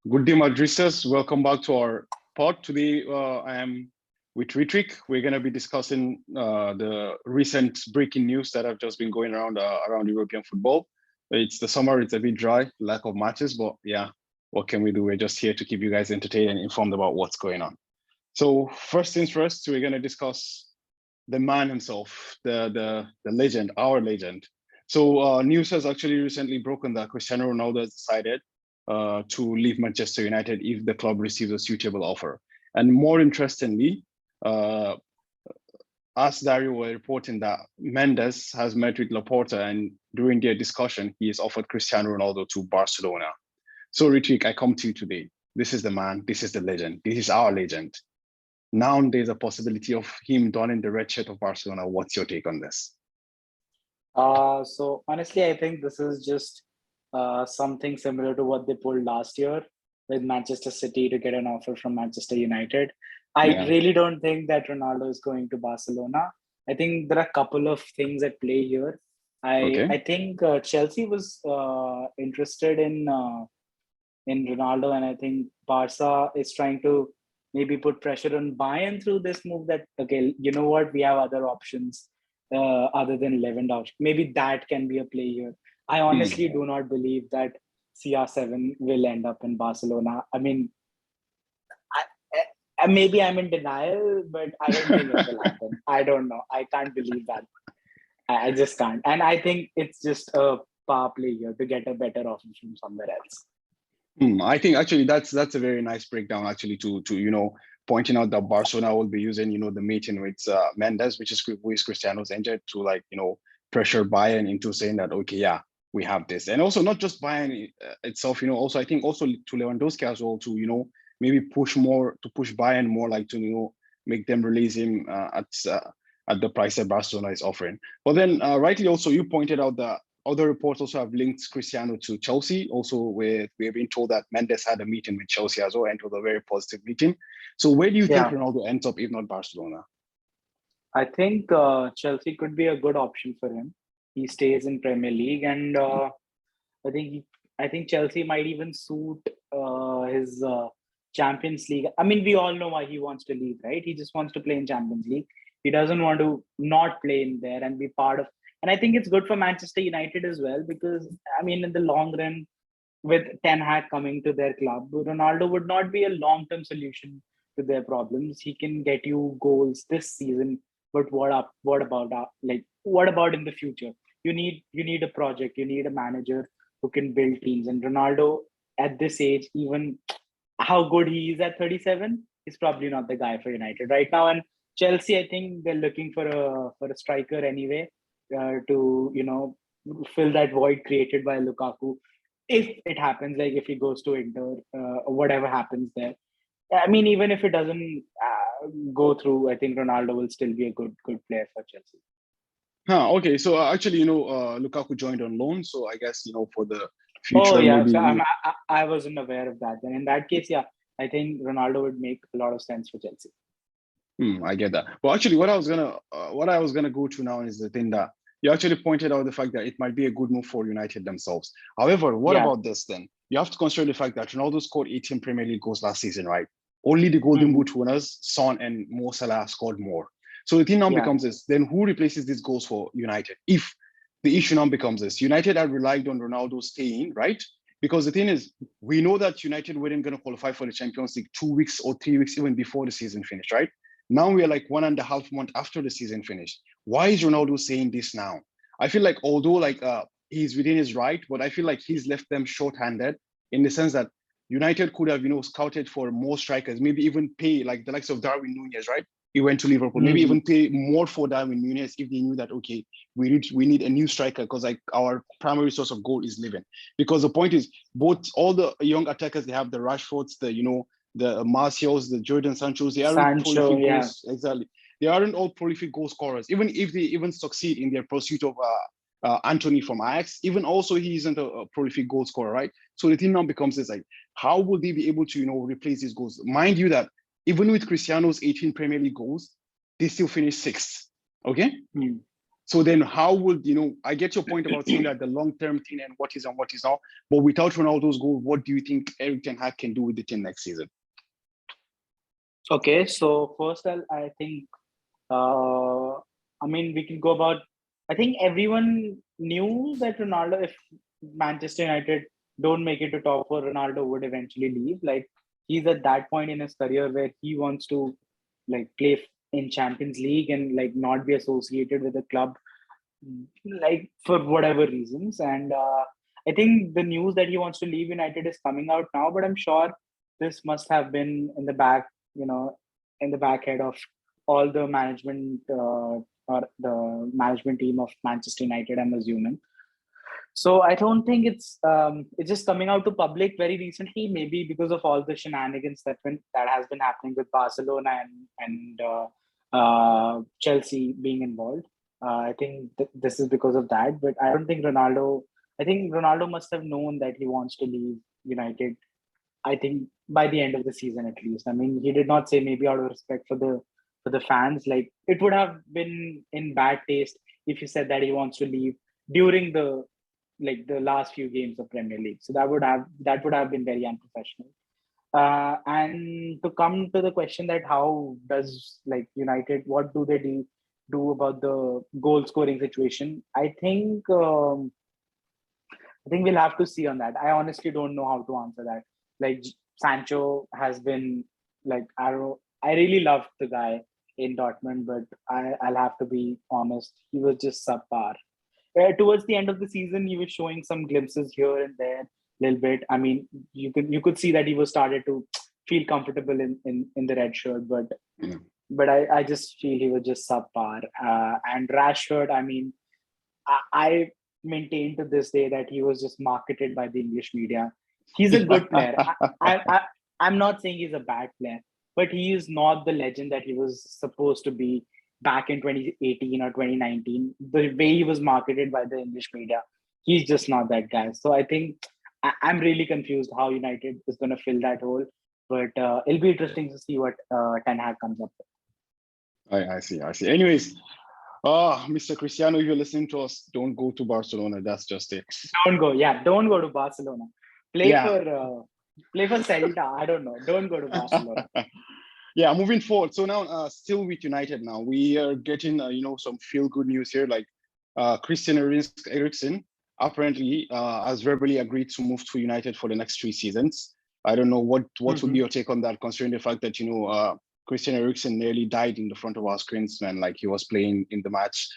Good day, Madristas. Welcome back to our pod. Today, I am with Ritrick. We're going to be discussing the recent breaking news that have just been going around European football. It's the summer; it's a bit dry, lack of matches, but yeah, what can we do? We're just here to keep you guys entertained and informed about what's going on. So first things first, we're going to discuss the man himself, the legend, our legend. So news has actually recently broken that Cristiano Ronaldo has decided to leave Manchester United if the club receives a suitable offer. And more interestingly, uh, us Dario were reporting that Mendes has met with Laporta, and during their discussion, he has offered Cristiano Ronaldo to Barcelona. So Ritik, I come to you today. This is the man, this is the legend, this is our legend. Now there's a possibility of him donning the red shirt of Barcelona. What's your take on this? So honestly, I think this is just something similar to what they pulled last year with Manchester City to get an offer from Manchester United. I really don't think that Ronaldo is going to Barcelona. I think there are a couple of things at play here. I think Chelsea was interested in Ronaldo, and I think Barca is trying to maybe put pressure on Bayern through this move. That okay, you know what, we have other options other than Lewandowski. Maybe that can be a play here. I honestly do not believe that CR7 will end up in Barcelona. I mean, maybe I'm in denial, but I don't think it will happen. I don't know. I can't believe that. I just can't. And I think it's just a power play here to get a better offer from somewhere else. I think actually that's a very nice breakdown actually to pointing out that Barcelona will be using the meeting with Mendes, which is who is Cristiano's agent, to pressure Bayern into saying that okay, yeah, we have this. And also not just Bayern itself, also I think also to Lewandowski as well, to maybe push Bayern more, like to make them release him at the price that Barcelona is offering. But then rightly also you pointed out that other reports also have linked Cristiano to Chelsea. Also, we've been told that Mendes had a meeting with Chelsea as well, and it was a very positive meeting. So where do you think Ronaldo ends up if not Barcelona? I think Chelsea could be a good option for him. He stays in Premier League, and I think Chelsea might even suit his Champions League. I mean, we all know why he wants to leave, right? He just wants to play in Champions League. He doesn't want to not play in there and be part of. And I think it's good for Manchester United as well, because I mean, in the long run, with Ten Hag coming to their club, Ronaldo would not be a long-term solution to their problems. He can get you goals this season, but what about in the future? You need a project, you need a manager who can build teams. And Ronaldo at this age, even how good he is at 37, is probably not the guy for United right now. And Chelsea, I think they're looking for a striker anyway, to fill that void created by Lukaku. If it happens, like if he goes to Inter, or whatever happens there. I mean, even if it doesn't go through, I think Ronaldo will still be a good player for Chelsea. Okay. So actually, Lukaku joined on loan. So I guess, for the future. Oh, yeah. Maybe, so I wasn't aware of that. Then in that case, yeah, I think Ronaldo would make a lot of sense for Chelsea. I get that. Well, actually, what I was gonna go to now is the thing that you actually pointed out, the fact that it might be a good move for United themselves. However, what about this then? You have to consider the fact that Ronaldo scored 18 Premier League goals last season, right? Only the Golden Boot winners, Son and Mo Salah, scored more. So the thing now becomes this: then who replaces these goals for United? If the issue now becomes this, United are relied on Ronaldo staying, right? Because the thing is, we know that United weren't going to qualify for the Champions League 2 weeks or 3 weeks even before the season finished, right? Now we are like 1.5 months after the season finished. Why is Ronaldo saying this now? I feel like although he's within his right, but I feel like he's left them short-handed in the sense that United could have scouted for more strikers, maybe even pay like the likes of Darwin Núñez, right? He went to Liverpool, maybe even pay more for Darwin Núñez if they knew that okay, we need a new striker because like our primary source of goal is living. Because the point is, all the young attackers, they have the Rashfords, the Martials, the Jordan Sanchos, they aren't prolific goals. Exactly. They aren't all prolific goal scorers. Even if they even succeed in their pursuit of Anthony from Ajax, even also he isn't a prolific goal scorer, right? So the thing now becomes this, like, how will they be able to, replace these goals? Mind you that even with Cristiano's 18 Premier League goals, they still finished 6th, okay? So then how would, I get your point about saying that the long-term thing and what is and what is not, but without Ronaldo's goal, what do you think Erik ten Hag can do with the team next season? Okay, so first I think, we can go about, I think everyone knew that Ronaldo, if Manchester United don't make it to top four, Ronaldo would eventually leave. Like, he's at that point in his career where he wants to like play in Champions League and like not be associated with a club, like for whatever reasons. And I think the news that he wants to leave United is coming out now, but I'm sure this must have been in the back, in the back head of all the management, or the management team of Manchester United, I'm assuming. So I don't think it's just coming out to public very recently, maybe because of all the shenanigans that has been happening with Barcelona and Chelsea being involved. I think this is because of that, but I don't think Ronaldo. I think Ronaldo must have known that he wants to leave United. I think by the end of the season, at least. I mean, he did not say maybe out of respect for the fans. Like, it would have been in bad taste if he said that he wants to leave during the last few games of Premier League. So that would have been very unprofessional. And to come to the question that how does like United, what do they do about the goal scoring situation? I think we'll have to see on that. I honestly don't know how to answer that. Like, Sancho has been like, I really loved the guy in Dortmund, but I'll have to be honest, he was just subpar. Towards the end of the season, he was showing some glimpses here and there, a little bit. I mean, you could see that he was started to feel comfortable in the red shirt, but Yeah. but I just feel he was just subpar. And Rashford, I mean, I maintain to this day that he was just marketed by the English media. He's a good player. I'm not saying he's a bad player, but he is not the legend that he was supposed to be back in 2018 or 2019. The way he was marketed by the English media, he's just not that guy. So I think I'm really confused how United is going to fill that hole. But it'll be interesting to see what Ten Hag comes up with. I see. Anyways, Mr. Cristiano, if you're listening to us, don't go to Barcelona. That's just it. Don't go to Barcelona. Play Yeah. for Celta. I don't know. Don't go to Barcelona. Yeah, moving forward. So now, still with United now, we are getting, some feel-good news here. Like, Christian Eriksen apparently has verbally agreed to move to United for the next 3 seasons. I don't know what would be your take on that, considering the fact that, Christian Eriksen nearly died in the front of our screens when like he was playing in the match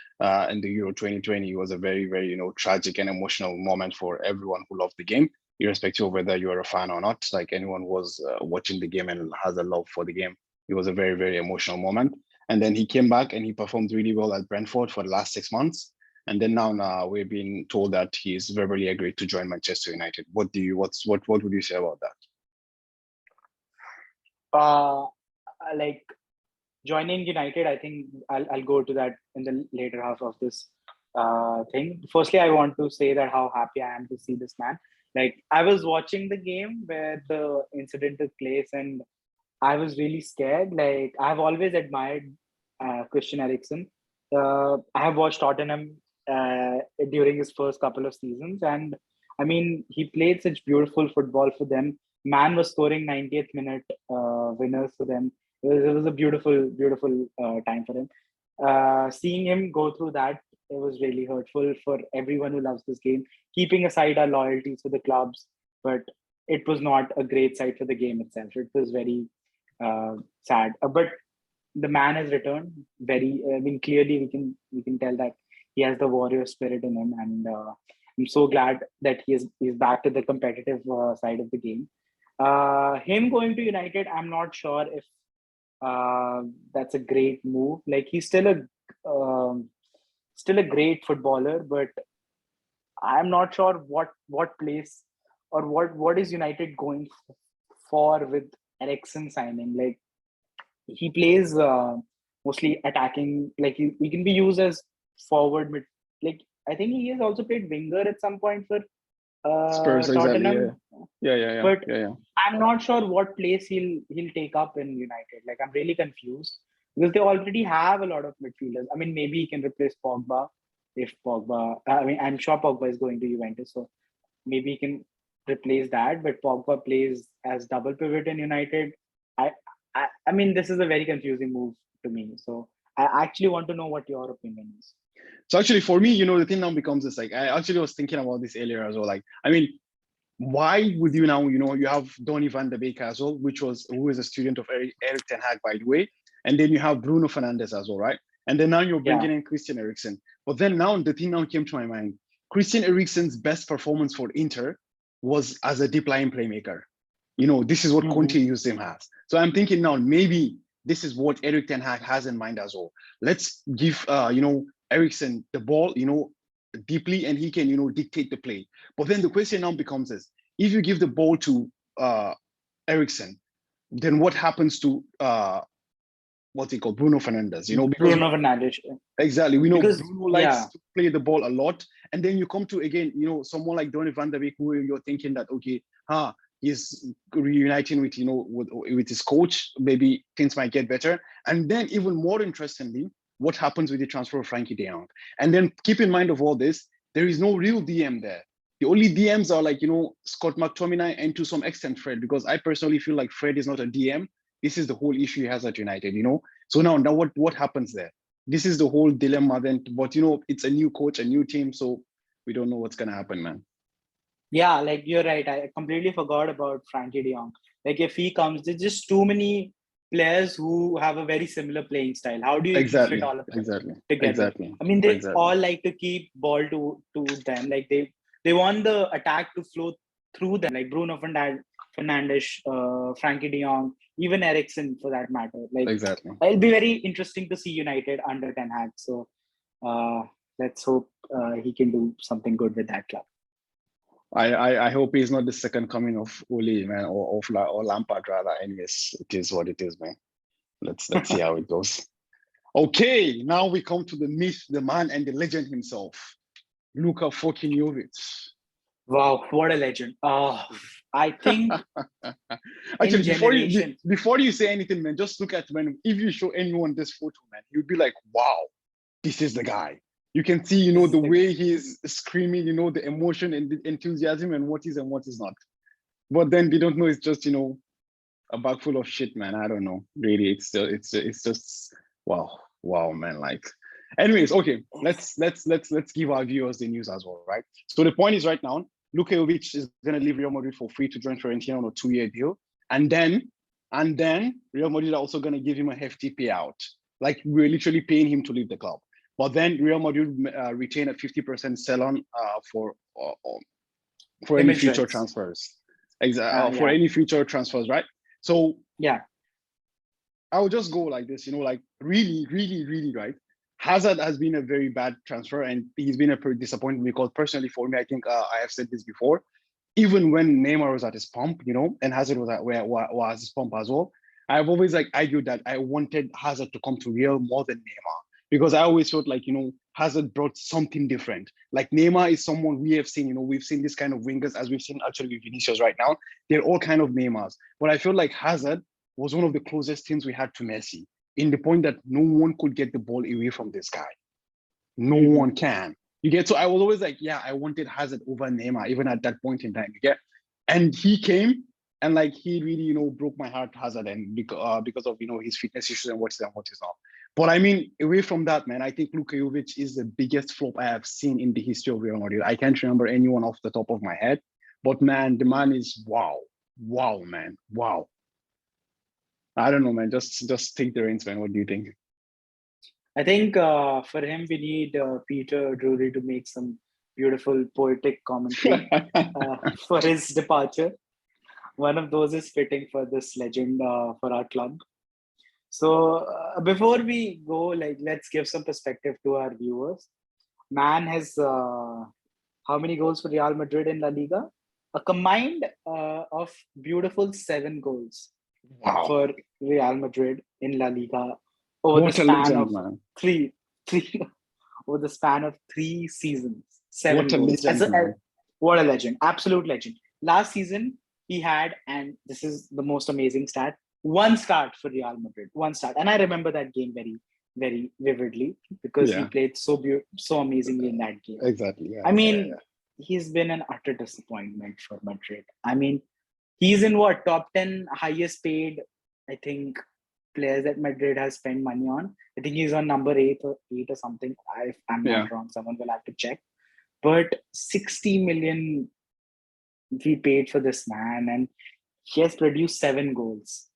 in the Euro 2020. It was a very, very, tragic and emotional moment for everyone who loved the game, irrespective of whether you're a fan or not. Like, anyone who was watching the game and has a love for the game. It was a very, very emotional moment. And then he came back and he performed really well at Brentford for the last 6 months. And then now we're being told that he's verbally agreed to join Manchester United. What would you say about that? Like, joining United, I think I'll go to that in the later half of this thing. Firstly, I want to say that how happy I am to see this man. Like, I was watching the game where the incident took place, and I was really scared. Like, I've always admired Christian Eriksen. I have watched Tottenham during his first couple of seasons, and I mean, he played such beautiful football for them. Man was scoring 90th minute winners for them. It was a beautiful, beautiful time for him. Seeing him go through that, it was really hurtful for everyone who loves this game. Keeping aside our loyalties for the clubs, but it was not a great sight for the game itself. It was very sad. But the man has returned. Clearly we can tell that he has the warrior spirit in him, and I'm so glad that he's back to the competitive side of the game. Him going to United, I'm not sure if that's a great move. Like, he's still a great footballer, but I'm not sure what place or what is United going for with Eriksen signing. Like, he plays mostly attacking. Like, he can be used as forward mid. Like, I think he has also played winger at some point for Spurs, Tottenham. Exactly. Yeah. But I'm not sure what place he'll take up in United. Like, I'm really confused because they already have a lot of midfielders. I mean, maybe he can replace Pogba, if Pogba. I mean, I'm sure Pogba is going to Juventus, so maybe he can replace that. But Pogba plays as double pivot in United. I, I mean, this is a very confusing move to me. So I actually want to know what your opinion is. So actually, for me, the thing now becomes this. Like, I actually was thinking about this earlier as well. Like, I mean, why would you now? You have Donny van de Beek as well, who is a student of Erik ten Hag, by the way, and then you have Bruno Fernandes as well, right? And then now you're bringing in Christian Eriksen. But then now the thing now came to my mind. Christian Eriksen's best performance for Inter was as a deep line playmaker. This is what Conte used him as. So I'm thinking now maybe this is what Erik ten Hag has in mind as well. Let's give Eriksen the ball, deeply, and he can, dictate the play. But then the question now becomes this: if you give the ball to Eriksen, then what happens to what's it called, Bruno Fernandes? Bruno Fernandes. Exactly. We know Bruno likes to play the ball a lot, and then you come to again, someone like Donny van de Beek, who you're thinking that okay, he's reuniting with with his coach. Maybe things might get better. And then even more interestingly, what happens with the transfer of Frankie de Jong? And then keep in mind of all this, there is no real DM there. The only DMs are like, Scott McTominay and to some extent Fred, because I personally feel like Fred is not a DM. This is the whole issue he has at United, So now what happens there? This is the whole dilemma then. But, it's a new coach, a new team. So we don't know what's going to happen, man. Yeah, like you're right. I completely forgot about Frankie de Jong. Like if he comes, there's just too many players who have a very similar playing style. How do you fit all of them together? Exactly. I mean, they all like to keep ball to them. Like they want the attack to flow through them. Like Bruno Fernandes, Frankie de Jong, even Eriksen for that matter. Like it'll be very interesting to see United under Ten Hag. So let's hope he can do something good with that club. I hope he's not the second coming of Ole, man, or Lampard rather. Anyways, it is what it is, man. Let's see how it goes. Okay, now we come to the myth, the man, and the legend himself, Luka fucking Jovic. Wow, what a legend! I think actually before you say anything, man, just look at if you show anyone this photo, man, you'd be like, wow, this is the guy. You can see, the way he's screaming, the emotion and the enthusiasm and what is and what is not. But then they don't know it's just, a bag full of shit, man. I don't know. Really, it's just wow, man. Like, anyways, okay. Let's give our viewers the news as well, right? So the point is right now, Luka Jovic is gonna leave Real Madrid for free to join Fiorentina on a 2-year deal, and then Real Madrid are also gonna give him a hefty payout. Like we're literally paying him to leave the club. But then Real Madrid retain a 50% sell-on for any future transfers. Exactly, for any future transfers, right? So yeah, I would just go like this, like really, really, really, right? Hazard has been a very bad transfer, and he's been a pretty disappointment because personally, for me, I think I have said this before. Even when Neymar was at his pomp, and Hazard was at his pomp as well, I've always argued that I wanted Hazard to come to Real more than Neymar. Because I always felt like, Hazard brought something different. Like Neymar is someone we have seen, we've seen this kind of wingers as we've seen actually with Vinicius right now. They're all kind of Neymars. But I feel like Hazard was one of the closest things we had to Messi in the point that no one could get the ball away from this guy. No one can. You get, so I was always like, yeah, I wanted Hazard over Neymar, even at that point in time. You get, and he came and like he really, broke my heart, Hazard, and because of his fitness issues and what is not. But I mean, away from that, man, I think Luka Jovic is the biggest flop I have seen in the history of Real Madrid. I can't remember anyone off the top of my head, but man, the man is wow, man, wow. I don't know, man. Just take the reins, man. What do you think? I think for him, we need Peter Drury to make some beautiful poetic commentary for his departure. One of those is fitting for this legend for our club. So before we go, let's give some perspective to our viewers. Man has how many goals for Real Madrid in La Liga? A combined of beautiful 7 goals for Real Madrid in La Liga over the span of three over the span of 3 seasons. 7 goals. What a legend! Absolute legend. Last season he had, and this is the most amazing stat, 1 start for Real Madrid. 1 start. And I remember that game very, very vividly because he played so amazingly in that game. Exactly. I mean, he's been an utter disappointment for Madrid. I mean, he's in what, top 10 highest paid, I think, players that Madrid has spent money on. I think he's on number 8 or something. If I'm not wrong, someone will have to check. But 60 million we paid for this man, and he has produced 7 goals.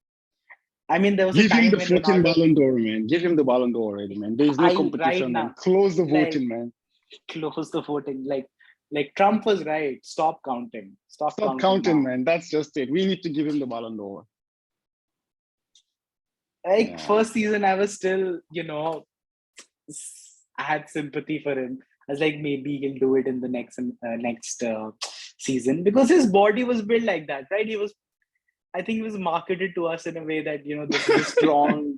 I mean, there was Give a time him the when fucking Ronaldo... Ballon d'Or, man. Give him the Ballon d'Or already, man. There is no competition, right now, man. Close the voting, like, man. Close the voting. Like Trump was right. Stop counting. Stop counting, now. man. That's just it. We need to give him the Ballon d'Or. Like, first season, I was still, I had sympathy for him. I was like, maybe he'll do it in the next season, because his body was built like that, right? I think he was marketed to us in a way that, this is a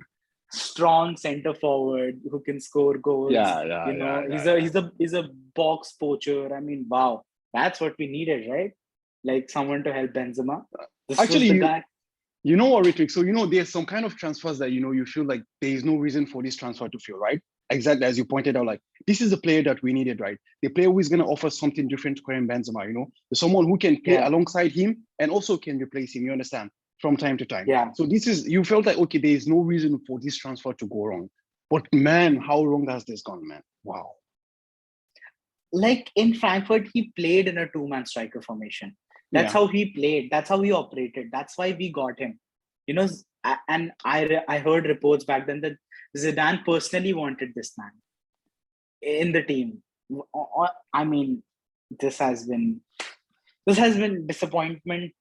strong center forward who can score goals. He's a box poacher. I mean, wow, that's what we needed, right? Like someone to help Benzema. This was the guy. You know what, Ritvik? So, there's some kind of transfers that, you feel like there is no reason for this transfer to fail, right? Exactly as you pointed out, like, this is the player that we needed, right? The player who is going to offer something different to Karim Benzema, someone who can play alongside him and also can replace him, you understand, from time to time. Yeah. So you felt like, okay, there is no reason for this transfer to go wrong. But man, how wrong has this gone, man? Wow. Like in Frankfurt, he played in a 2-man striker formation. That's how he played. That's how he operated. That's why we got him. And I heard reports back then that Zidane personally wanted this man in the team. I mean, this has been disappointment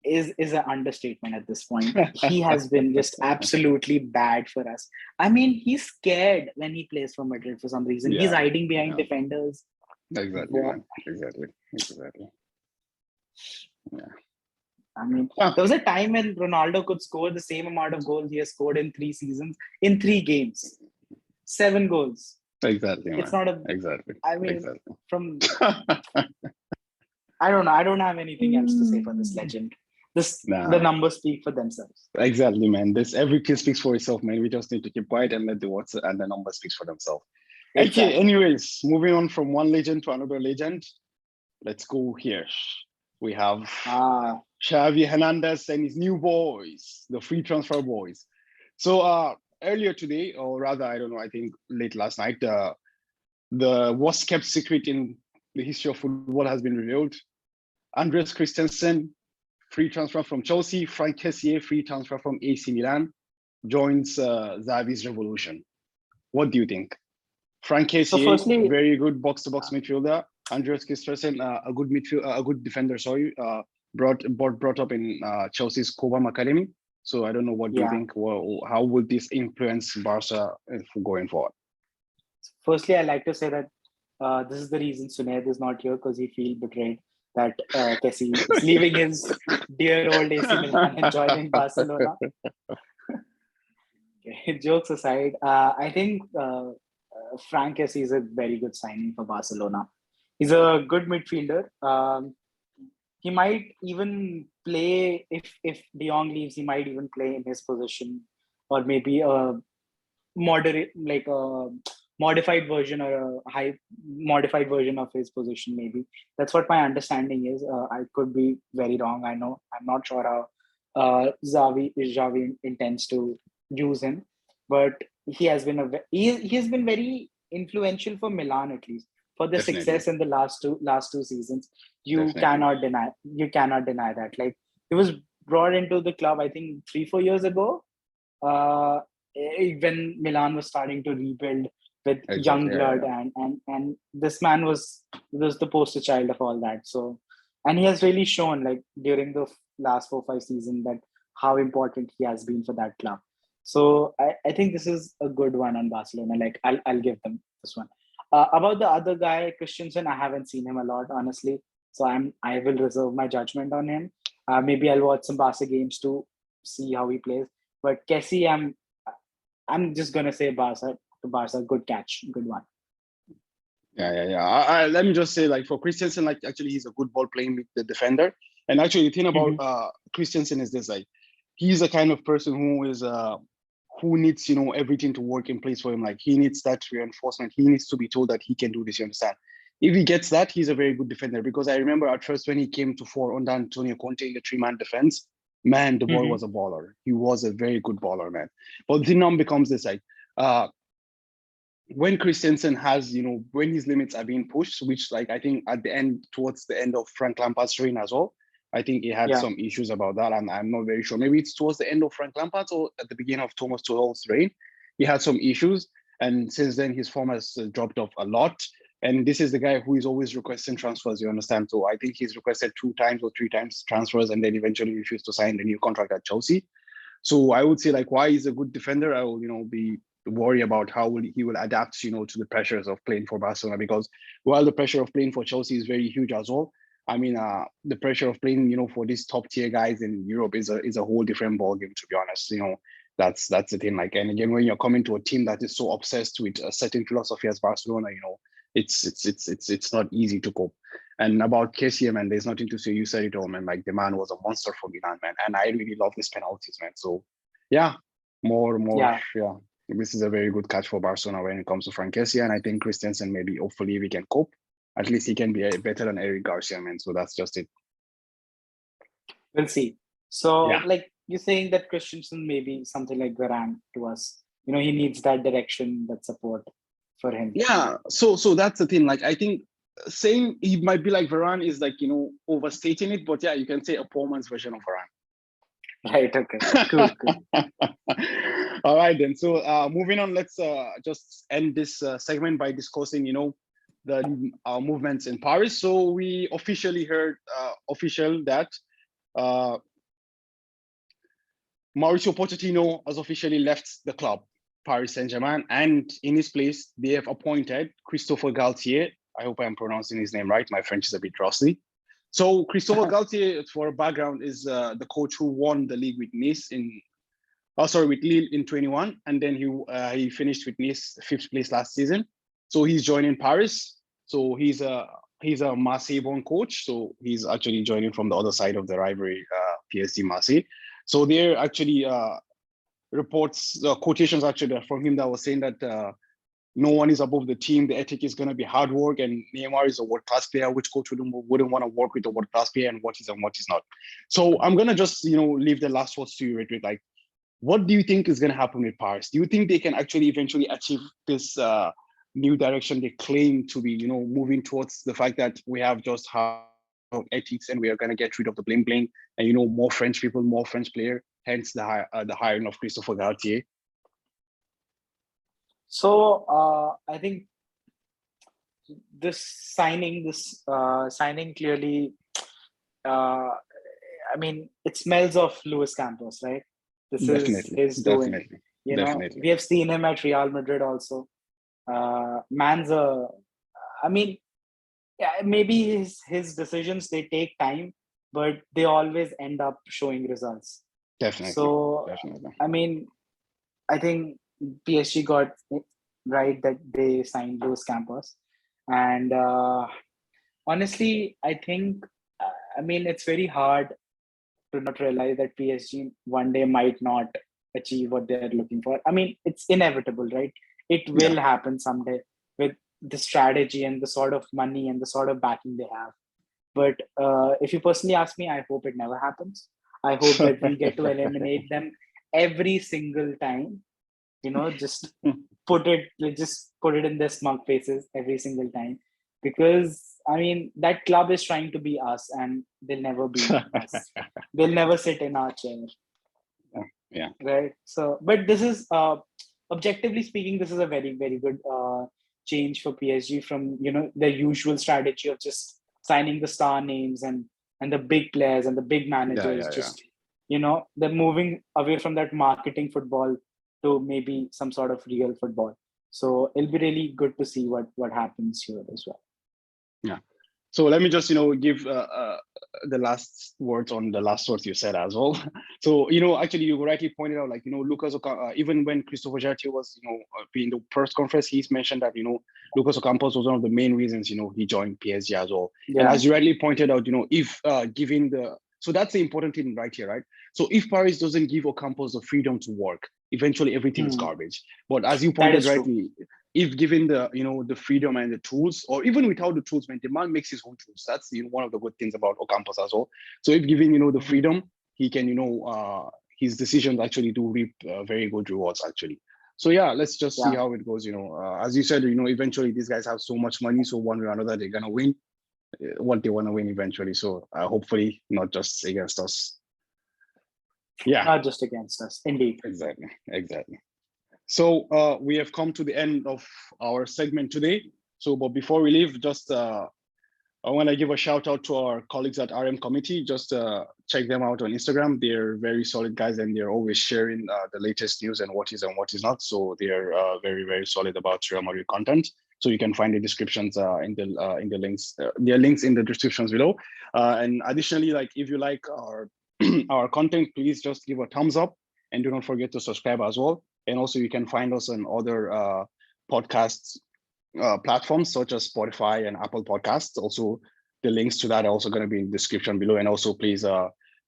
is an understatement at this point. He has been just absolutely bad for us. I mean, he's scared when he plays for Madrid for some reason. He's hiding behind defenders. Exactly, man. Exactly. Yeah. I mean, there was a time when Ronaldo could score the same amount of goals he has scored in 3 seasons, in 3 games. 7 goals. Exactly, man. It's not a... Exactly. I mean, from... I don't know. I don't have anything else to say for this legend. The numbers speak for themselves. Exactly, man. Every kid speaks for itself, man. We just need to keep quiet and let the words and the numbers speak for themselves. Exactly. Okay, anyways, moving on from one legend to another legend. Let's go here. We have Xavi Hernandez and his new boys, the free transfer boys. So earlier today, or rather, I don't know, I think late last night, the worst kept secret in the history of football has been revealed. Andreas Christensen, free transfer from Chelsea. Frank Kessie, free transfer from AC Milan, joins Xavi's revolution. What do you think? Frank Kessie, very good box-to-box midfielder. Andreas Christensen, a good defender. Sorry, brought up in Chelsea's Cobham Academy. So I don't know what you think. Well, how would this influence Barca going forward? Firstly, I like to say that this is the reason Sunaid is not here, because he feels betrayed that Kessie is leaving his dear old AC Milan and joining Barcelona. Okay, jokes aside, I think Frank Kessie is a very good signing for Barcelona. He's a good midfielder. He might even play, if De Jong leaves, he might even play in his position, or maybe a moderate, like a modified version or a high modified version of his position. Maybe that's what my understanding is. I could be very wrong. I'm not sure how Xavi intends to use him, but he has been he has been very influential for Milan, at least for the success in the last two seasons. You cannot deny that. Like, he was brought into the club, I think 3-4 years ago, when Milan was starting to rebuild with young blood, and this man was the poster child of all that. So, and he has really shown, like, during the last 4-5 seasons, that how important he has been for that club. So I think this is a good one on Barcelona. Like, I'll give them this one. About the other guy, Christensen, I haven't seen him a lot, honestly. So I will reserve my judgment on him. Maybe I'll watch some Barca games to see how he plays. But Kessie, I'm just gonna say Barca, good catch, good one. Yeah. Let me just say, like, for Christensen, like, actually he's a good ball playing defender. And actually the thing about Christensen is this, like, he's the kind of person who needs, everything to work in place for him. Like he needs that reinforcement. He needs to be told that he can do this, you understand? If he gets that, he's a very good defender. Because I remember at first when he came to fore under Antonio Conte in the 3-man defense, man, the boy was a baller. He was a very good baller, man. But the thing now becomes this, like, when Christensen has, when his limits are being pushed, which like I think at the end, towards the end of Frank Lampard's reign as well, I think he had some issues about that. And I'm not very sure. Maybe it's towards the end of Frank Lampard's or at the beginning of Thomas Tuchel's reign. He had some issues. And since then, his form has dropped off a lot. And this is the guy who is always requesting transfers, you understand? So I think he's requested 2 times or 3 times transfers and then eventually refused to sign the new contract at Chelsea. So I would say, like, why he's a good defender, I will, be worry about how he will adapt, to the pressures of playing for Barcelona. Because while the pressure of playing for Chelsea is very huge as well, I mean, the pressure of playing, for these top tier guys in Europe is a whole different ballgame, to be honest. That's the thing. Like, and again, when you're coming to a team that is so obsessed with a certain philosophy as Barcelona, it's not easy to cope. And about Kessie, man, there's nothing to say. You said it all, man. Like, the man was a monster for Milan, man. And I really love his penalties, man. So yeah, more. Yeah. This is a very good catch for Barcelona when it comes to Frank Kessie. And I think Christensen, maybe, hopefully, we can cope. At least he can be better than Eric Garcia, man. So that's just it. We'll see. So, like, you're saying that Christensen may be something like Varane to us. He needs that direction, that support for him. Yeah. So that's the thing. Like, I think saying he might be like Varane is like, overstating it. But yeah, you can say a poor man's version of Varane. Right. Okay. Cool. All right, then. So moving on, let's just end this segment by discussing, the movements in Paris. So we officially heard that Mauricio Pochettino has officially left the club, Paris Saint-Germain, and in his place, they have appointed Christophe Galtier. I hope I'm pronouncing his name right. My French is a bit rusty. So Christophe Galtier, for background, is the coach who won the league with with Lille in 21, and then he finished with Nice 5th place last season. So he's joining Paris. So he's a Marseille-born coach. So he's actually joining from the other side of the rivalry, PSG Marseille. So there actually quotations actually from him that was saying that no one is above the team. The ethic is going to be hard work, and Neymar is a world-class player. Which coach wouldn't want to work with a world-class player, and what is and what is not? So I'm gonna just leave the last words to you, Redwood. Like, what do you think is going to happen with Paris? Do you think they can actually eventually achieve this new direction they claim to be, moving towards the fact that we have just hard ethics and we are going to get rid of the bling bling and more French people, more French player, hence the hiring of Christophe Galtier? So I think this signing clearly, I mean, it smells of Luis Campos, right? This is his doing. Definitely. We have seen him at Real Madrid also. Maybe his decisions, they take time, but they always end up showing results. Definitely. So, I mean, I think PSG got it right that they signed Luis Campos. And honestly, I think, it's very hard to not realize that PSG one day might not achieve what they're looking for. I mean, it's inevitable, right? It will happen someday with the strategy and the sort of money and the sort of backing they have. But if you personally ask me, I hope it never happens. I hope that we get to eliminate them every single time. Just put it in their smug faces every single time. Because that club is trying to be us, and they'll never be us. They'll never sit in our chair. Yeah. Right. So, but this is objectively speaking, this is a very, very good change for PSG from their usual strategy of just signing the star names and the big players and the big managers. They're moving away from that marketing football to maybe some sort of real football. So it'll be really good to see what happens here as well. Yeah. So let me just, give the last words on the last words you said as well. So, actually, you rightly pointed out, like, Lucas, even when Christophe Galtier was, in the press conference, he's mentioned that, Lucas Ocampos was one of the main reasons, he joined PSG as well. Yeah. And as you rightly pointed out, if giving so that's the important thing right here, right? So if Paris doesn't give Ocampos the freedom to work, eventually everything is garbage. But as you pointed rightly, if given the the freedom and the tools, or even without the tools, man, the man makes his own tools. That's one of the good things about Ocampos as well. So if given the freedom, he can his decisions actually do reap very good rewards actually. So yeah, let's just see how it goes. As you said, eventually these guys have so much money, so one way or another they're gonna win what they want to win eventually. So hopefully not just against us. Yeah, not just against us, indeed. Exactly. So we have come to the end of our segment today. So, but before we leave, just I want to give a shout out to our colleagues at RM Committee. Just check them out on Instagram. They're very solid guys, and they're always sharing the latest news and what is not. So they're very, very solid about Real Madrid content. So you can find the descriptions in the links. There are links in the descriptions below. And additionally, like if you like our our content, please just give a thumbs up and do not forget to subscribe as well. And also you can find us on other podcasts platforms such as Spotify and Apple Podcasts. Also, the links to that are also going to be in the description below. And also, please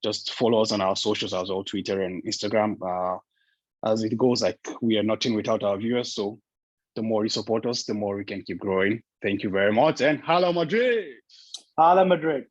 just follow us on our socials as well, Twitter and Instagram. As it goes, like we are nothing without our viewers. So the more you support us, the more we can keep growing. Thank you very much. And Hala Madrid! Hala Madrid!